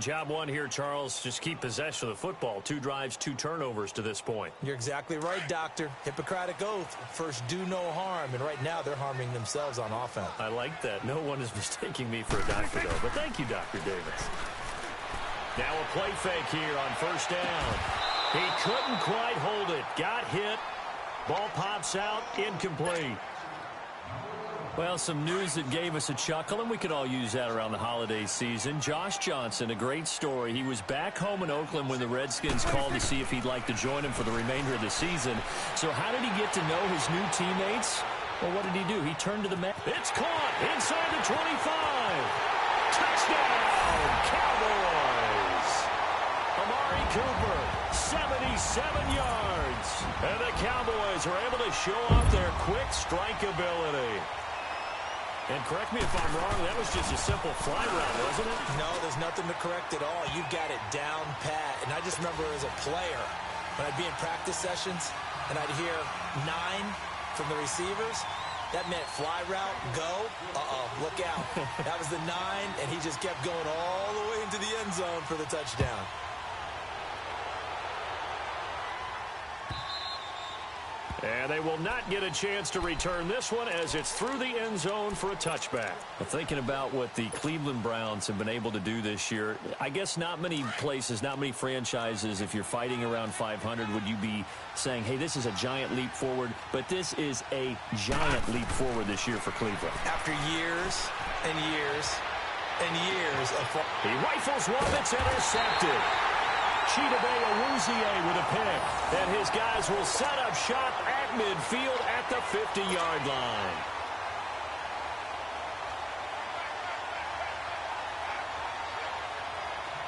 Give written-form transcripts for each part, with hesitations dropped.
Job one here, Charles. Just keep possession of the football. 2 drives, 2 turnovers to this point. You're exactly right, Doctor. Hippocratic oath. First, do no harm. And right now, they're harming themselves on offense. I like that. No one is mistaking me for a doctor, though. But thank you, Dr. Davis. Now a play fake here on first down. He couldn't quite hold it. Got hit. Ball pops out. Incomplete. Well, some news that gave us a chuckle, and we could all use that around the holiday season. Josh Johnson, a great story. He was back home in Oakland when the Redskins called to see if he'd like to join him for the remainder of the season. So how did he get to know his new teammates? Well, what did he do? He turned to the man. It's caught inside the 25. Touchdown, Cowboys. Amari Cooper, 77 yards. And the Cowboys are able to show off their quick strike ability. And correct me if I'm wrong, that was just a simple fly route, wasn't it? No, there's nothing to correct at all. You got it down pat. And I just remember as a player, when I'd be in practice sessions, and I'd hear 9 from the receivers, that meant fly route, go, look out. That was the 9, and he just kept going all the way into the end zone for the touchdown. And they will not get a chance to return this one as it's through the end zone for a touchback. Well, thinking about what the Cleveland Browns have been able to do this year, I guess not many places, not many franchises, if you're fighting around 500, would you be saying, hey, this is a giant leap forward, but this is a giant leap forward this year for Cleveland. After years and years and years of... He rifles one, it's intercepted. Chidobe with a pick, and his guys will set up shop at midfield at the 50-yard line.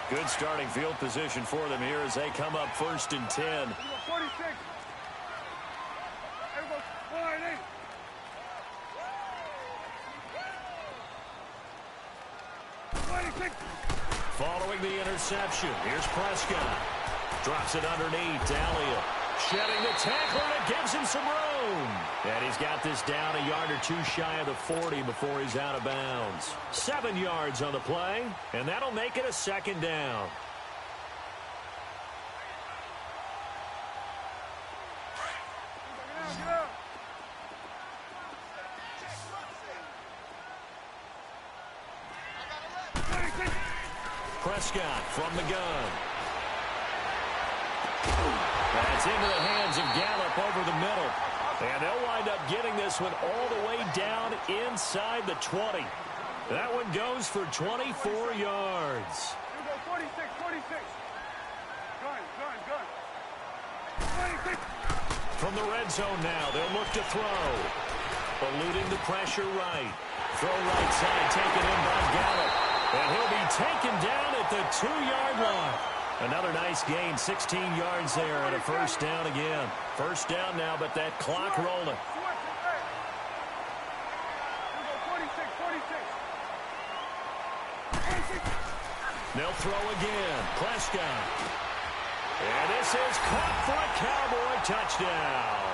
Good starting field position for them here as they come up 1st and 10. 46. Following the interception, here's Prescott. Drops it underneath, Elliott. Shedding the tackler, and it gives him some room. And he's got this down a yard or 2 shy of the 40 before he's out of bounds. 7 yards on the play, and that'll make it a 2nd down. Prescott from the gun. That's into the hands of Gallup over the middle. And they'll wind up getting this one all the way down inside the 20. That one goes for 24 yards. 46, 46. Gun. 26. From the red zone now, they'll look to throw. Eluding the pressure right. Throw right side, taken in by Gallup. And he'll be taken down at the 2-yard line. Another nice gain, 16 yards there, and a 1st down again. 1st down now, but that clock rolling. 46. They'll throw again. Prescott. And this is caught for a Cowboy touchdown.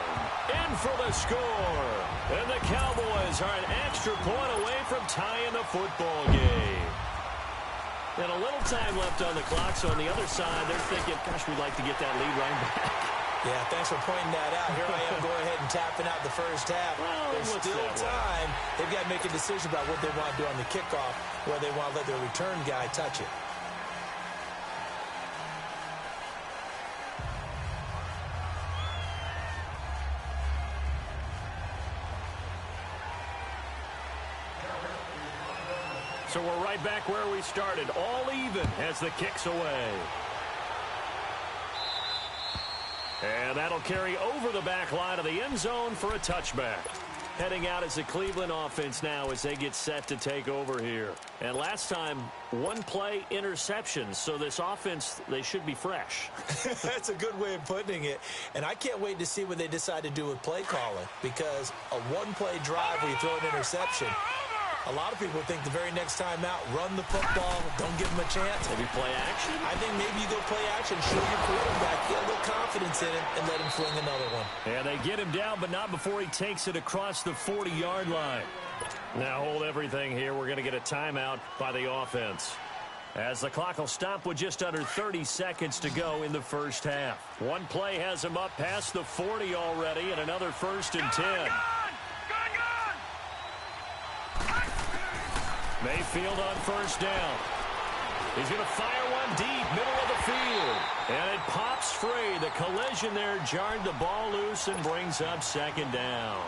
In for the score. And the Cowboys are an extra point away from tying the football game. And a little time left on the clock, so on the other side, they're thinking, gosh, we'd like to get that lead right back. Yeah, thanks for pointing that out. Here I am going ahead and tapping out the first half. Well, there's still time. They've got to make a decision about what they want to do on the kickoff, where they want to let their return guy touch it. So we're right back where we started, all even as the kick's away. And that'll carry over the back line of the end zone for a touchback. Heading out as the Cleveland offense now as they get set to take over here. And last time, 1-play interception. So this offense, they should be fresh. That's a good way of putting it. And I can't wait to see what they decide to do with play calling. Because a 1-play drive where you throw an interception, a lot of people think the very next time out, run the football, don't give them a chance. Maybe play action? I think maybe you go play action, show your quarterback, get a little confidence in him, and let him fling another one. And they get him down, but not before he takes it across the 40-yard line. Now hold everything here. We're going to get a timeout by the offense. As the clock will stop with just under 30 seconds to go in the first half. One play has him up past the 40 already, and another 1st and 10. Mayfield on 1st down. He's going to fire one deep, middle of the field. And it pops free. The collision there jarred the ball loose and brings up 2nd down.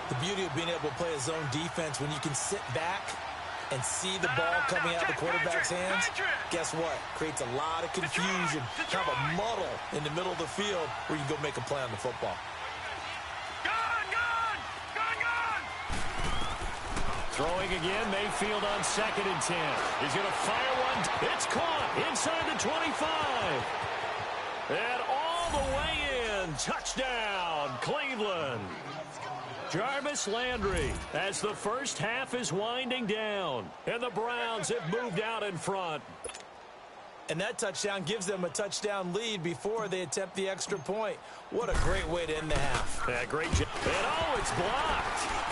The beauty of being able to play a zone defense when you can sit back and see the ball coming out of the quarterback's hands, guess what? Creates a lot of confusion, kind of a muddle in the middle of the field where you go make a play on the football. Throwing again, Mayfield on 2nd and 10. He's going to fire one. It's caught inside the 25. And all the way in. Touchdown, Cleveland. Jarvis Landry as the first half is winding down. And the Browns have moved out in front. And that touchdown gives them a touchdown lead before they attempt the extra point. What a great way to end the half. Yeah, great job. And oh, it's blocked.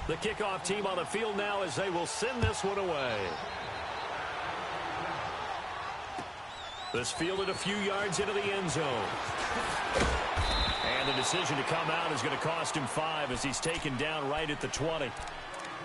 The kickoff team on the field now as they will send this one away. This fielded a few yards into the end zone. And the decision to come out is going to cost him 5 as he's taken down right at the 20.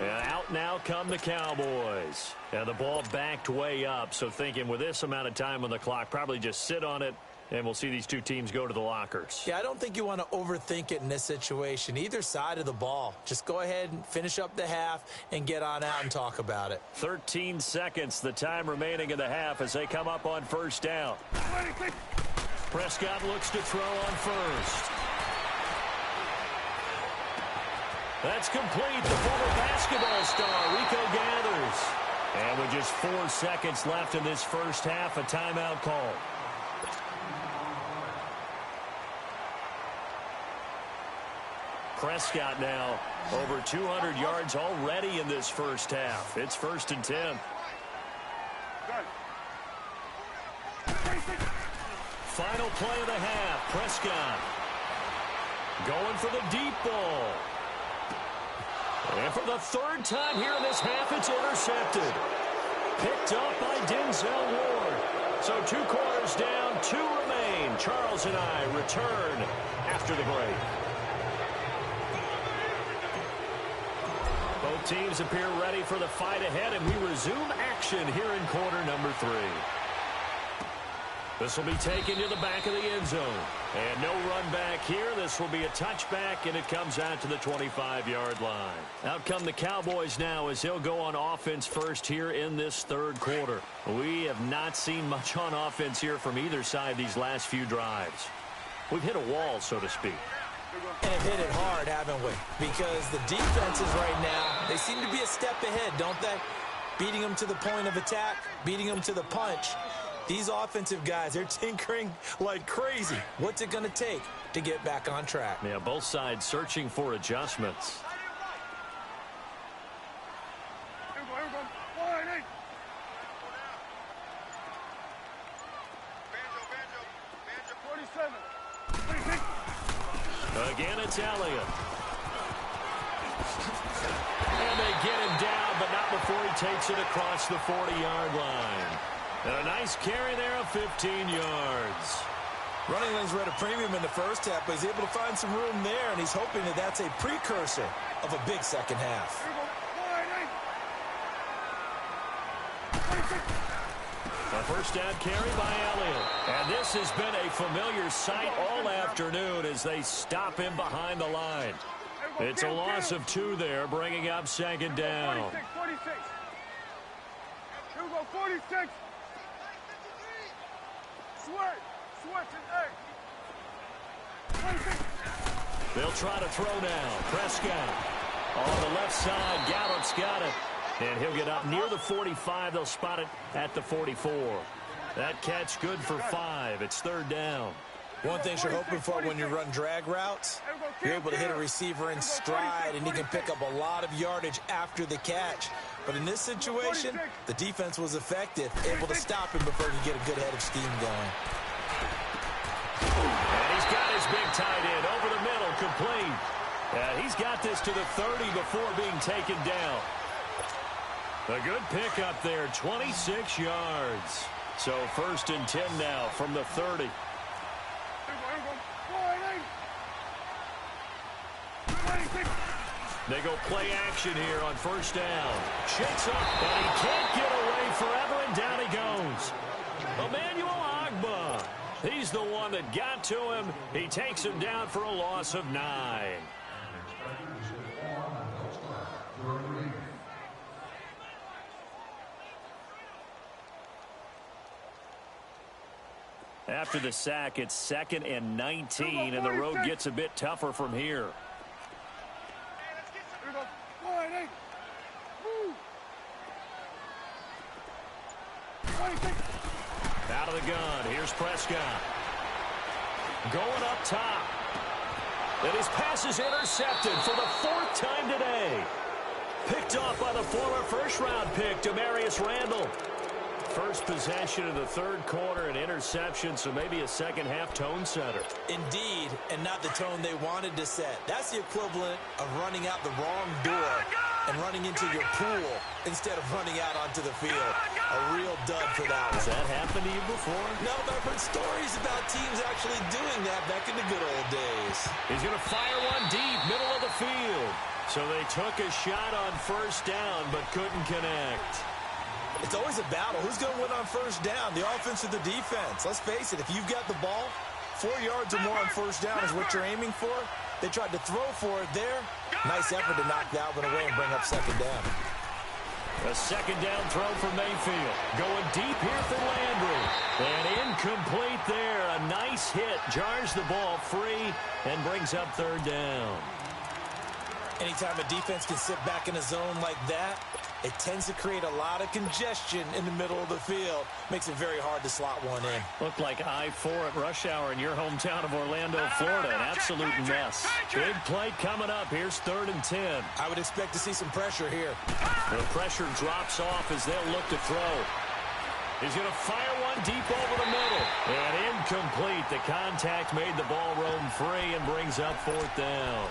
And out now come the Cowboys. And the ball backed way up, so thinking with this amount of time on the clock, probably just sit on it, and we'll see these two teams go to the lockers. Yeah, I don't think you want to overthink it in this situation. Either side of the ball. Just go ahead and finish up the half and get on out and talk about it. 13 seconds, the time remaining in the half as they come up on 1st down. Prescott looks to throw on 1st. That's complete. The former basketball star, Rico Gathers. And with just 4 seconds left in this first half, a timeout call. Prescott now over 200 yards already in this first half. It's 1st and 10. Final play of the half. Prescott going for the deep ball. And for the 3rd time here in this half, it's intercepted. Picked up by Denzel Ward. So 2 quarters down, 2 remain. Charles and I return after the break. Both teams appear ready for the fight ahead, and we resume action here in quarter number 3. This will be taken to the back of the end zone. And no run back here. This will be a touchback, and it comes out to the 25-yard line. Out come the Cowboys now as they'll go on offense first here in this 3rd quarter. We have not seen much on offense here from either side these last few drives. We've hit a wall, so to speak. And have hit it hard, haven't we? Because the defenses right now, they seem to be a step ahead, don't they? Beating them to the point of attack, beating them to the punch. These offensive guys, they're tinkering like crazy. What's it going to take to get back on track? Yeah, both sides searching for adjustments. Again, it's Elliott. And they get him down, but not before he takes it across the 40-yard line. And a nice carry there of 15 yards. Running lanes were at a premium in the first half, but he's able to find some room there, and he's hoping that that's a precursor of a big second half. A first down carry by Elliott. And this has been a familiar sight all afternoon as they stop him behind the line. It's a loss of 2 there, bringing up 2nd down. 46. 46. Switch and egg. They'll try to throw now. Prescott on the left side. Gallup's got it. And he'll get up near the 45. They'll spot it at the 44. That catch good for 5. It's 3rd down. One thing you're hoping for when you run drag routes, you're able to hit a receiver in stride, and he can pick up a lot of yardage after the catch. But in this situation, the defense was effective, able to stop him before he could get a good head of steam going. this to the 30 before being taken down. A good pickup there, 26 yards. So 1st and 10 now from the 30. They go play action here on 1st down. Shakes up, and he can't get away forever, and down he goes. Emmanuel Agba. He's the one that got to him. He takes him down for a loss of 9. After the sack, it's 2nd and 19, and the road gets a bit tougher from here. Out of the gun, here's Prescott. Going up top. And his pass is intercepted for the 4th time today. Picked off by the former first-round pick, Demarius Randall. First possession of the 3rd quarter, an interception, so maybe a second-half tone setter. Indeed, and not the tone they wanted to set. That's the equivalent of running out the wrong door and running into your pool instead of running out onto the field. A real dud for that one. Has that happened to you before? No, but I've heard stories about teams actually doing that back in the good old days. He's going to fire one deep, middle of the field. So they took a shot on 1st down, but couldn't connect. It's always a battle. Who's going to win on 1st down, the offense or the defense? Let's face it, if you've got the ball, 4 yards or more on 1st down is what you're aiming for. They tried to throw for it there. Nice effort to knock that one away and bring up 2nd down. A 2nd down throw for Mayfield. Going deep here for Landry. And incomplete there. A nice hit. Jars the ball free and brings up 3rd down. Anytime a defense can sit back in a zone like that, it tends to create a lot of congestion in the middle of the field. Makes it very hard to slot one in. Looked like I-4 at rush hour in your hometown of Orlando, Florida. An absolute mess. Big play coming up. Here's 3rd and 10. I would expect to see some pressure here. The pressure drops off as they'll look to throw. He's going to fire one deep over the middle. And incomplete. The contact made the ball roam free and brings up 4th down.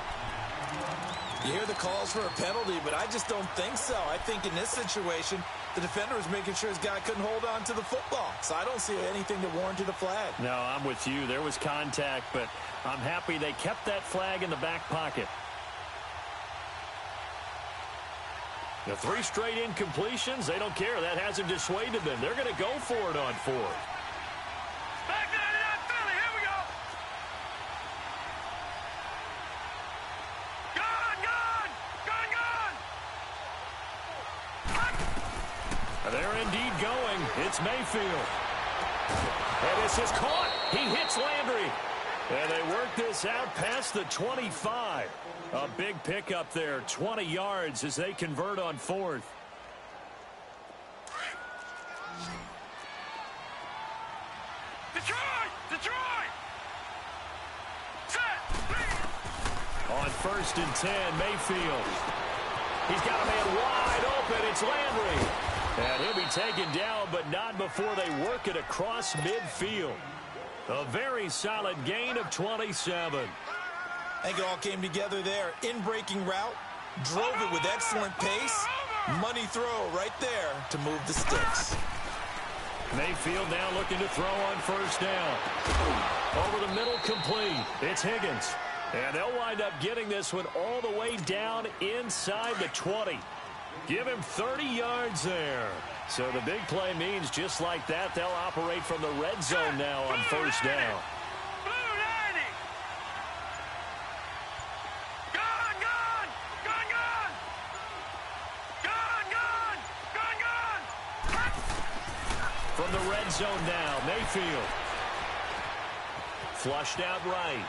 You hear the calls for a penalty, but I just don't think so. I think in this situation, the defender was making sure his guy couldn't hold on to the football. So I don't see anything to warrant the flag. No, I'm with you. There was contact, but I'm happy they kept that flag in the back pocket. The 3 straight incompletions, they don't care. That hasn't dissuaded them. They're going to go for it on 4th. Back there to that Philly. Here we go. They're indeed going. It's Mayfield. And this is caught. He hits Landry. And they work this out past the 25. A big pickup there, 20 yards as they convert on 4th. Detroit! Set! On 1st and 10, Mayfield. He's got a man wide open. It's Landry. And he'll be taken down, but not before they work it across midfield. A very solid gain of 27. I think it all came together there. In-breaking route, drove it with excellent pace. Money throw right there to move the sticks. Mayfield now looking to throw on 1st down. Over the middle, complete. It's Higgins. And they'll wind up getting this one all the way down inside the 20. Give him 30 yards there. So the big play means just like that, they'll operate from the red zone now on 1st down. From the red zone now, Mayfield. Flushed out right.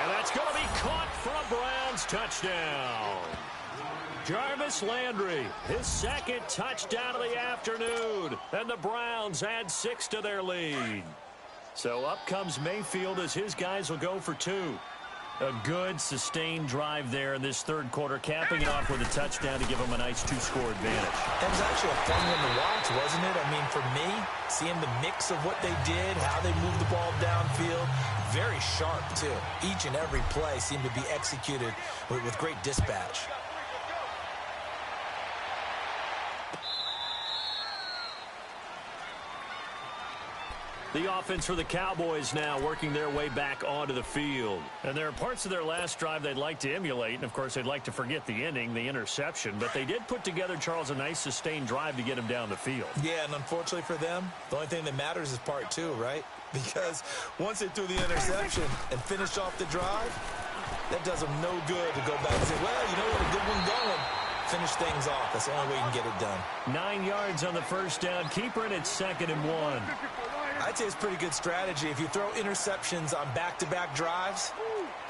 And that's going to be caught for a Browns touchdown. Jarvis Landry, his 2nd touchdown of the afternoon. And the Browns add 6 to their lead. So up comes Mayfield as his guys will go for 2. A good, sustained drive there in this third quarter, capping it off with a touchdown to give them a nice two-score advantage. That was actually a fun one to watch, wasn't it? I mean, for me, seeing the mix of what they did, how they moved the ball downfield, very sharp, too. Each and every play seemed to be executed with great dispatch. The offense for the Cowboys now working their way back onto the field. And there are parts of their last drive they'd like to emulate. And, of course, they'd like to forget the ending, the interception. But they did put together, Charles, a nice sustained drive to get him down the field. Yeah, and unfortunately for them, the only thing that matters is part two, right? Because once they threw the interception and finished off the drive, that does them no good to go back and say, well, you know what, a good one going. Finish things off. That's the only way you can get it done. 9 yards on the first down. Keeper, and it's 2nd and 1. I'd say it's pretty good strategy. If you throw interceptions on back-to-back drives,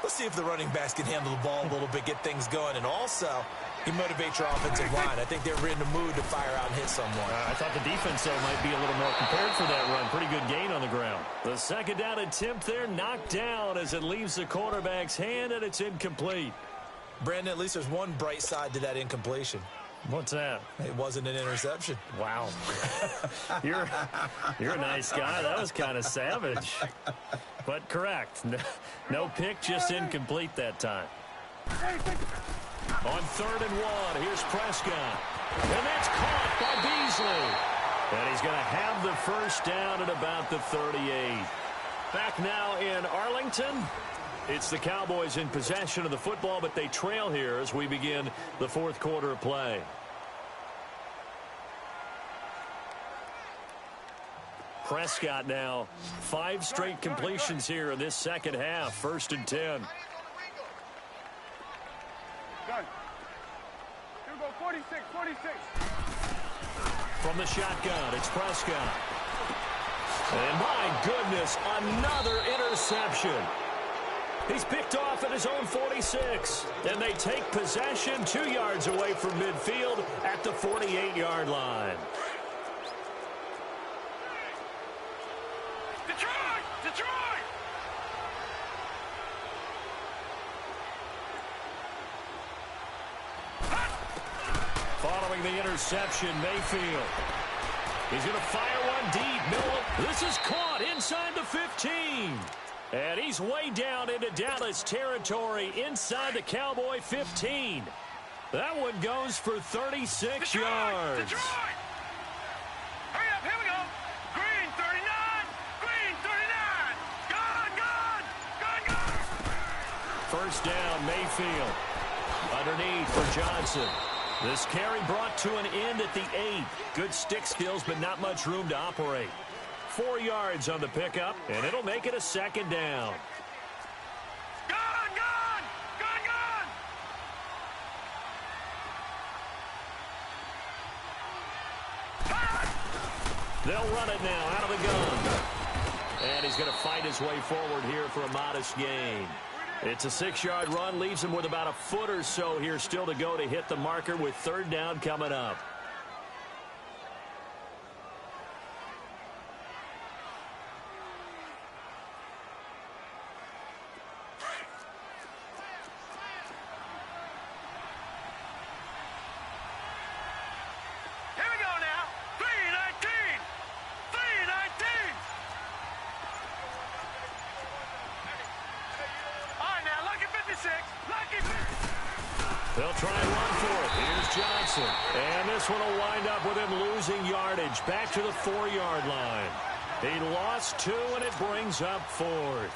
let's see if the running backs can handle the ball a little bit, get things going. And also, you motivate your offensive line. I think they're in the mood to fire out and hit someone. I thought the defense, though, might be a little more prepared for that run. Pretty good gain on the ground. The second down attempt there knocked down as it leaves the quarterback's hand, and it's incomplete. Brandon, at least there's one bright side to that incompletion. What's that? It wasn't an interception. Wow. You're a nice guy. That was kind of savage. But correct. No pick, just incomplete that time. On 3rd and 1, here's Prescott. And that's caught by Beasley. And he's going to have the first down at about the 38. Back now in Arlington. It's the Cowboys in possession of the football, but they trail here as we begin the fourth quarter of play. Prescott now 5 straight completions here in this second half. 1st and 10. Here we go, 46. From the shotgun, it's Prescott. And my goodness, another interception. He's picked off at his own 46. And they take possession 2 yards away from midfield at the 48-yard line. Detroit! Following the interception, Mayfield. He's going to fire one deep. Middle. This is caught inside the 15. And he's way down into Dallas territory inside the Cowboy 15. That one goes for 36 yards. Detroit! Hurry up, here we go. Green 39. Green 39. Gone. First down, Mayfield. Underneath for Johnson. This carry brought to an end at the 8. Good stick skills, but not much room to operate. 4 yards on the pickup, and it'll make it a 2nd down. Gone. They'll run it now out of the gun. And he's going to fight his way forward here for a modest gain. It's a 6-yard run, leaves him with about a foot or so here still to go to hit the marker with 3rd down coming up. Here we go now. 319. All right, now, lucky 56. Lucky 56. They'll try and run for it. Here's Johnson. And this one will wind up with him losing yardage back to the 4-yard line. He lost 2, and it brings up 4th.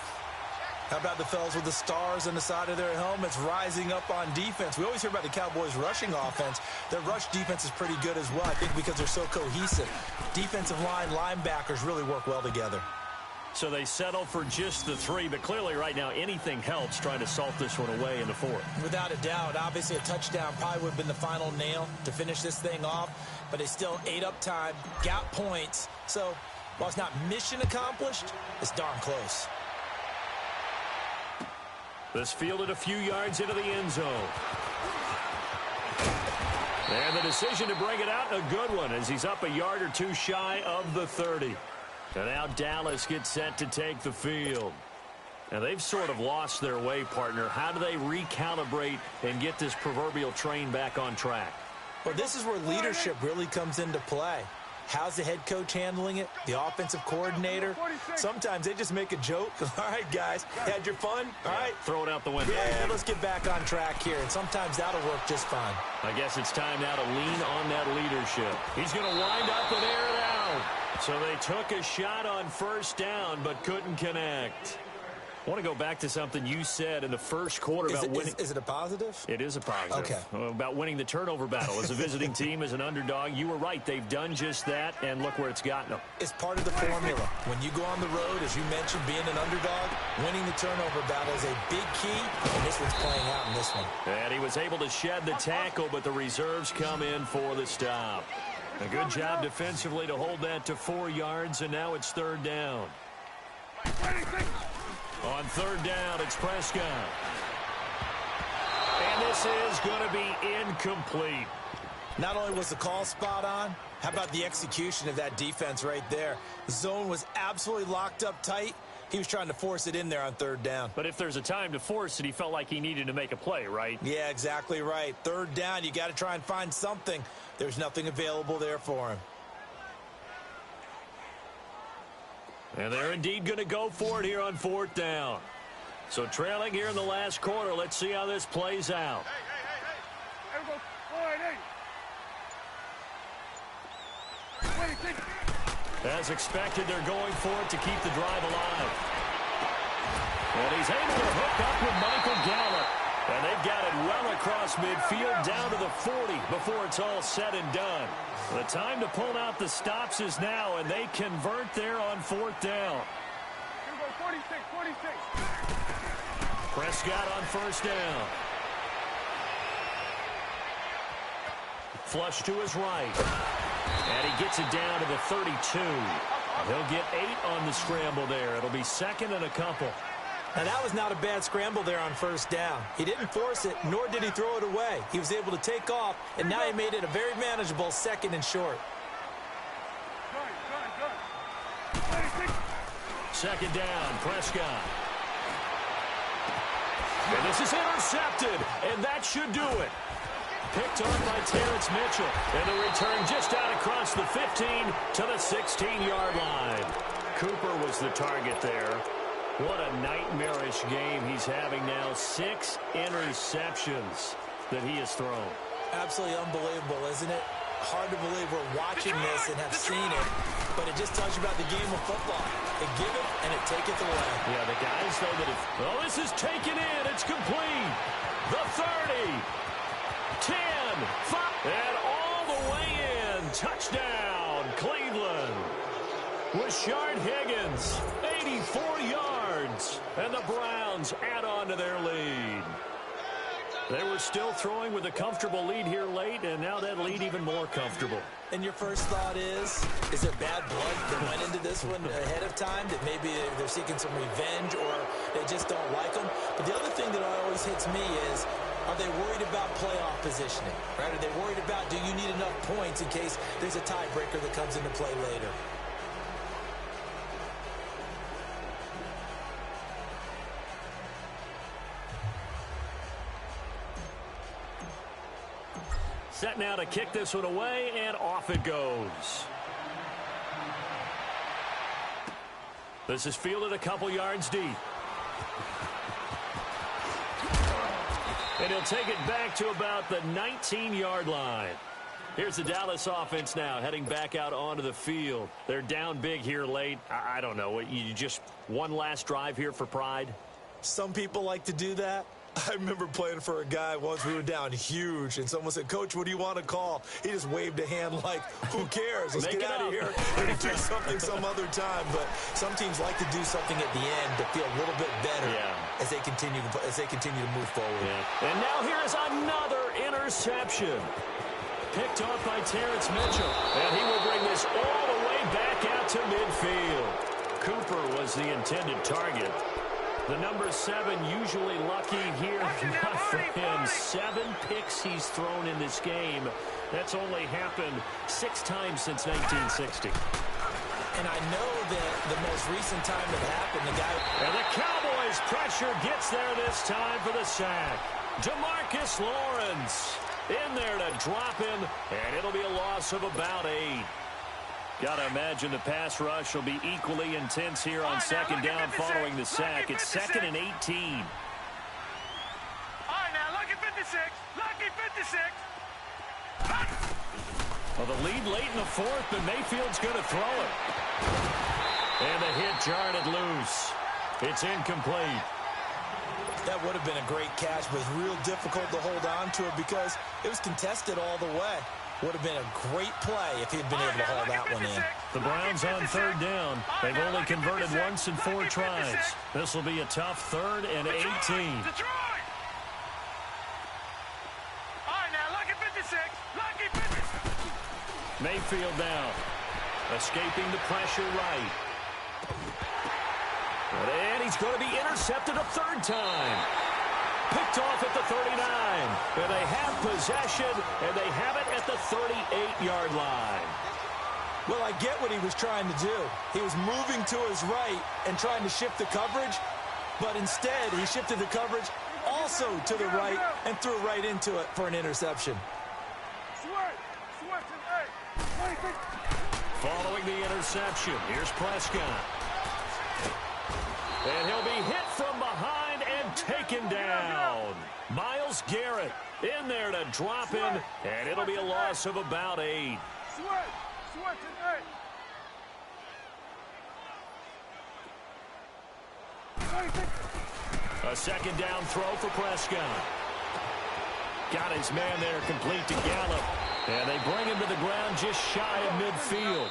How about the fellas with the stars on the side of their helmets rising up on defense? We always hear about the Cowboys' rushing offense. Their rush defense is pretty good as well, I think, because they're so cohesive. Defensive line, linebackers really work well together. So they settle for just the 3, but clearly right now anything helps trying to salt this one away in the 4th. Without a doubt, obviously a touchdown probably would have been the final nail to finish this thing off, but they still ate up time, got points. So while it's not mission accomplished, it's darn close. This fielded a few yards into the end zone. And the decision to bring it out, a good one, as he's up a yard or 2 shy of the 30. And now Dallas gets set to take the field. Now, they've sort of lost their way, partner. How do they recalibrate and get this proverbial train back on track? Well, this is where leadership really comes into play. How's the head coach handling it? The offensive coordinator? Sometimes they just make a joke. All right, guys, had your fun? All right. Throw it out the window. Yeah, let's get back on track here. And sometimes that'll work just fine. I guess it's time now to lean on that leadership. He's going to wind up and air it out. So they took a shot on first down but couldn't connect. I want to go back to something you said in the first quarter about winning. Is it a positive? It is a positive. Okay. About winning the turnover battle. As a visiting team, as an underdog, you were right. They've done just that, and look where it's gotten them. It's part of the formula. When you go on the road, as you mentioned, being an underdog, winning the turnover battle is a big key, and this one's playing out in this one. And he was able to shed the tackle, but the reserves come in for the stop. A good job defensively to hold that to 4 yards, and now it's third down. On third down, it's Prescott. And this is going to be incomplete. Not only was the call spot on, how about the execution of that defense right there? The zone was absolutely locked up tight. He was trying to force it in there on third down. But if there's a time to force it, he felt like he needed to make a play, right? Yeah, exactly right. Third down, you got to try and find something. There's nothing available there for him. And they're indeed going to go for it here on fourth down. So trailing here in the last quarter. Let's see how this plays out. Hey. There we go. As expected, they're going for it to keep the drive alive. And he's able to hook up with Michael Gallup. And they've got it well across midfield down to the 40 before it's all said and done. The time to pull out the stops is now, and they convert there on fourth down. Here we go, 46. Prescott on first down. Flush to his right. And he gets it down to the 32. He'll get 8 on the scramble there. It'll be second and a couple. Now, that was not a bad scramble there on first down. He didn't force it, nor did he throw it away. He was able to take off, and now he made it a very manageable second and short. Second down, Prescott. And this is intercepted, and that should do it. Picked off by Terrence Mitchell, and the return just out across the 15 to the 16-yard line. Cooper was the target there. What a nightmarish game he's having now. 6 interceptions that he has thrown. Absolutely unbelievable, isn't it? Hard to believe we're watching this and have seen it, but it just tells you about the game of football. It give it, and it taketh away. Yeah, the guys, though, that have... Oh, this is taken in. It's complete. The 30. 10. 5. And all the way in. Touchdown, Cleveland. Rashard Higgins, 84 yards, and the Browns add on to their lead. They were still throwing with a comfortable lead here late, and now that lead even more comfortable. And your first thought is there bad blood that went into this one ahead of time, that maybe they're seeking some revenge or they just don't like them? But the other thing that always hits me is, are they worried about playoff positioning? Right? Are they worried about, do you need enough points in case there's a tiebreaker that comes into play later? Set now to kick this one away, and off it goes. This is fielded a couple yards deep. And he'll take it back to about the 19-yard line. Here's the Dallas offense now heading back out onto the field. They're down big here late. I don't know. You just one last drive here for pride? Some people like to do that. I remember playing for a guy once. We were down huge, and someone said, "Coach, what do you want to call?" He just waved a hand like, "Who cares? Let's get out of here and do something some other time." But some teams like to do something at the end to feel a little bit better as they continue to move forward. Yeah. And now here is another interception. Picked off by Terrence Mitchell, and he will bring this all the way back out to midfield. Cooper was the intended target. The number 7 usually lucky here. Not for him. 7 picks he's thrown in this game. That's only happened 6 times since 1960. And I know that the most recent time it happened, the guy... And the Cowboys pressure, gets there this time for the sack. DeMarcus Lawrence in there to drop him, and it'll be a loss of about 8. Got to imagine the pass rush will be equally intense here on second down following the sack. It's 2nd and 18. All right, now, lucky 56. Lucky 56. Well, the lead late in the fourth, but Mayfield's going to throw it. And the hit jarred it loose. It's incomplete. That would have been a great catch, but it was real difficult to hold on to it because it was contested all the way. Would have been a great play if he had been able to haul that one in. The Browns on third down. They've only converted once in 4 tries. This will be a tough 3rd and 18. Mayfield now. Escaping the pressure right. And he's going to be intercepted a 3rd time. Picked off at the 39. And they have possession, and they have it at the 38-yard line. Well, I get what he was trying to do. He was moving to his right and trying to shift the coverage, but instead he shifted the coverage also to the right and threw right into it for an interception. Following the interception, here's Prescott. And he'll be hit from behind and taken down. Myles Garrett in there to drop him, and it'll be a loss of about 8. A second down throw for Prescott. Got his man there complete to Gallup. And they bring him to the ground just shy of midfield.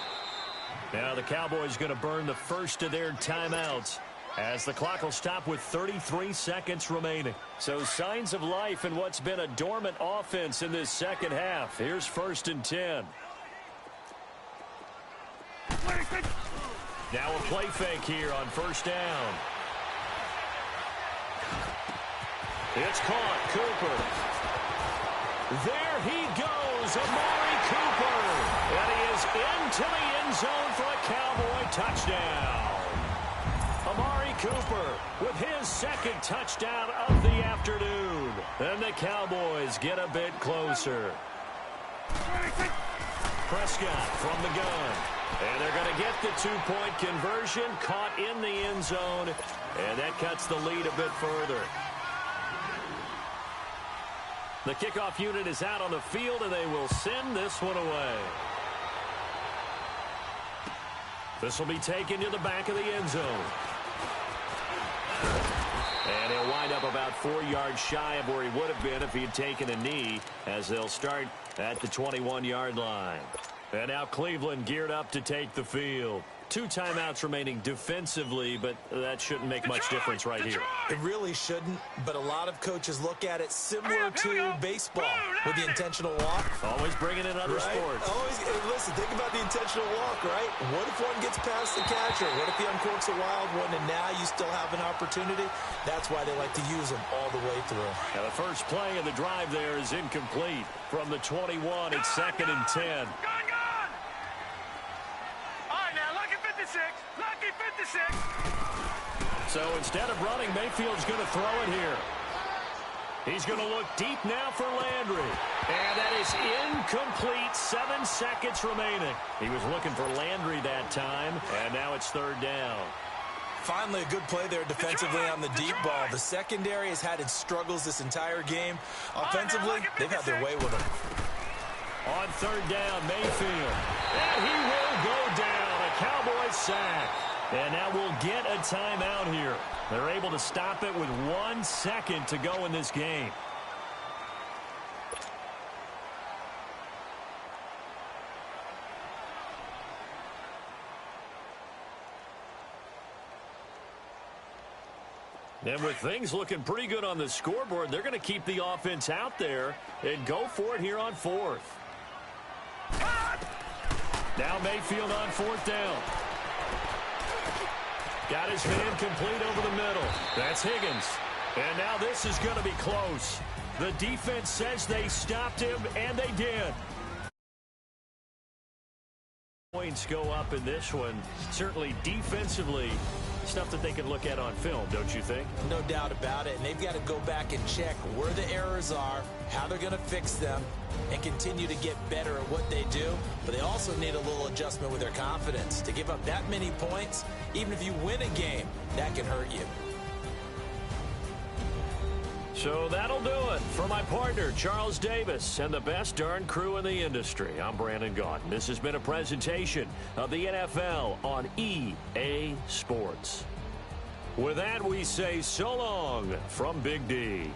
Now the Cowboys going to burn the first of their timeouts as the clock will stop with 33 seconds remaining. So signs of life in what's been a dormant offense in this second half. Here's 1st and 10. Now a play fake here on 1st down. It's caught. Cooper. There he goes, Amari Cooper. And he is into the end zone for a Cowboy touchdown. Amari Cooper with his 2nd touchdown of the afternoon. And the Cowboys get a bit closer. Prescott from the gun. And they're going to get the 2-point conversion, caught in the end zone. And that cuts the lead a bit further. The kickoff unit is out on the field, and they will send this one away. This will be taken to the back of the end zone. And he'll wind up about 4 yards shy of where he would have been if he had taken a knee, as they'll start at the 21-yard line. And now Cleveland geared up to take the field. 2 timeouts remaining defensively, but that shouldn't make much difference right here. It really shouldn't, but a lot of coaches look at it similar to baseball with the intentional walk. Always bringing in other sports. Always, listen, think about the intentional walk, right? What if one gets past the catcher? What if he uncorks a wild one and now you still have an opportunity? That's why they like to use them all the way through. Now the first play of the drive there is incomplete. From the 21, it's 2nd and 10. Lucky 56. So instead of running, Mayfield's going to throw it here. He's going to look deep now for Landry. And that is incomplete. 7 seconds remaining. He was looking for Landry that time, and now it's 3rd down. Finally, a good play there defensively on the deep ball. The secondary has had its struggles this entire game. Offensively, they've had their way with them. On 3rd down, Mayfield. And he will go down. Cowboys sack. And now we'll get a timeout here. They're able to stop it with 1 second to go in this game. And with things looking pretty good on the scoreboard, they're going to keep the offense out there and go for it here on 4th. Now Mayfield on 4th down. Got his man complete over the middle. That's Higgins. And now this is going to be close. The defense says they stopped him, and they did. Points go up in this one. Certainly defensively, Stuff that they can look at on film, don't you think? No doubt about it. And they've got to go back and check where the errors are, how they're going to fix them, and continue to get better at what they do. But they also need a little adjustment with their confidence. To give up that many points, even if you win a game, that can hurt you. So that'll do it. For my partner, Charles Davis, and the best darn crew in the industry, I'm Brandon Gaudin. This has been a presentation of the NFL on EA Sports. With that, we say so long from Big D.